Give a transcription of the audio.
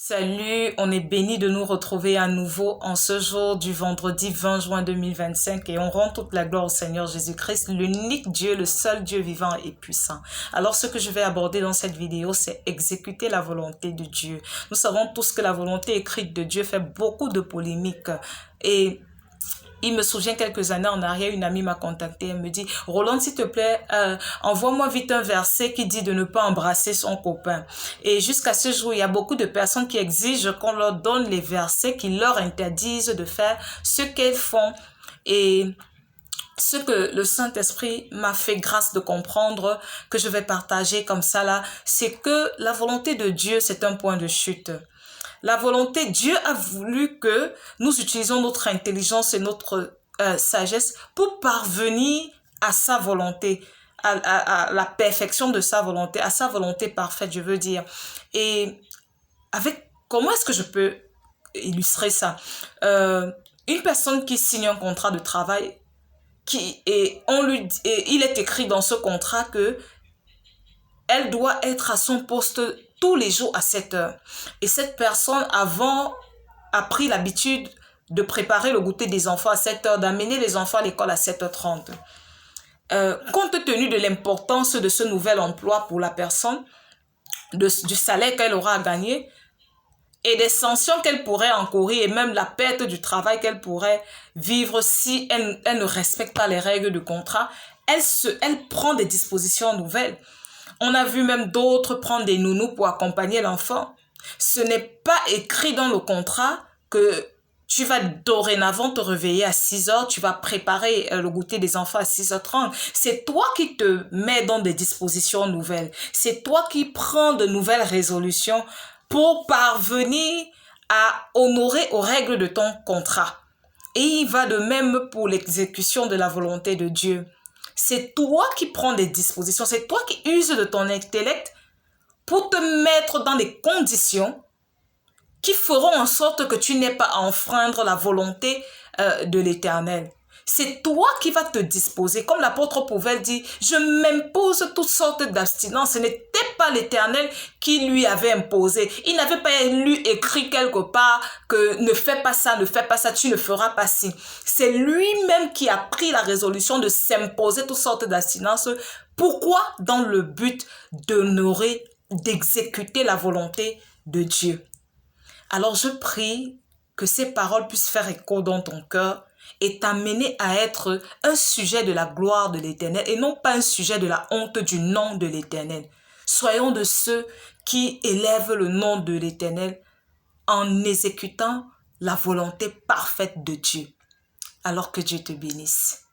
Salut, on est béni de nous retrouver à nouveau en ce jour du vendredi 20 juin 2025 et on rend toute la gloire au Seigneur Jésus-Christ, l'unique Dieu, le seul Dieu vivant et puissant. Alors ce que je vais aborder dans cette vidéo, c'est exécuter la volonté de Dieu. Nous savons tous que la volonté écrite de Dieu fait beaucoup de polémiques et il me souvient quelques années en arrière, une amie m'a contacté, elle me dit « Roland, s'il te plaît, envoie-moi vite un verset qui dit de ne pas embrasser son copain. » Et jusqu'à ce jour, il y a beaucoup de personnes qui exigent qu'on leur donne les versets qui leur interdisent de faire ce qu'elles font. Et ce que le Saint-Esprit m'a fait grâce de comprendre, que je vais partager comme ça là, c'est que la volonté de Dieu, c'est un point de chute. La volonté, Dieu a voulu que nous utilisions notre intelligence et notre sagesse pour parvenir à sa volonté, à la perfection de sa volonté, à sa volonté parfaite, je veux dire. Et comment est-ce que je peux illustrer ça? Une personne qui signe un contrat de travail, il est écrit dans ce contrat que elle doit être à son poste tous les jours à 7 heures. Et cette personne, avant, a pris l'habitude de préparer le goûter des enfants à 7 heures, d'amener les enfants à l'école à 7h30. Compte tenu de l'importance de ce nouvel emploi pour la personne, du salaire qu'elle aura à gagner, et des sanctions qu'elle pourrait encourir, et même la perte du travail qu'elle pourrait vivre si elle ne respecte pas les règles du contrat, elle prend des dispositions nouvelles. On a vu même d'autres prendre des nounous pour accompagner l'enfant. Ce n'est pas écrit dans le contrat que tu vas dorénavant te réveiller à 6 heures, tu vas préparer le goûter des enfants à 6h30. C'est toi qui te mets dans des dispositions nouvelles. C'est toi qui prends de nouvelles résolutions pour parvenir à honorer aux règles de ton contrat. Et il va de même pour l'exécution de la volonté de Dieu. C'est toi qui prends des dispositions, c'est toi qui uses de ton intellect pour te mettre dans des conditions qui feront en sorte que tu n'aies pas à enfreindre la volonté de l'Éternel. C'est toi qui vas te disposer. Comme l'apôtre Paul dit, je m'impose toutes sortes d'abstinences. Ce n'était pas l'Éternel qui lui avait imposé. Il n'avait pas lu écrit quelque part que ne fais pas ça, tu ne feras pas ci. C'est lui-même qui a pris la résolution de s'imposer toutes sortes d'abstinences. Pourquoi? Dans le but d'honorer, d'exécuter la volonté de Dieu. Alors je prie que ces paroles puissent faire écho dans ton cœur et t'amener à être un sujet de la gloire de l'Éternel et non pas un sujet de la honte du nom de l'Éternel. Soyons de ceux qui élèvent le nom de l'Éternel en exécutant la volonté parfaite de Dieu. Alors que Dieu te bénisse.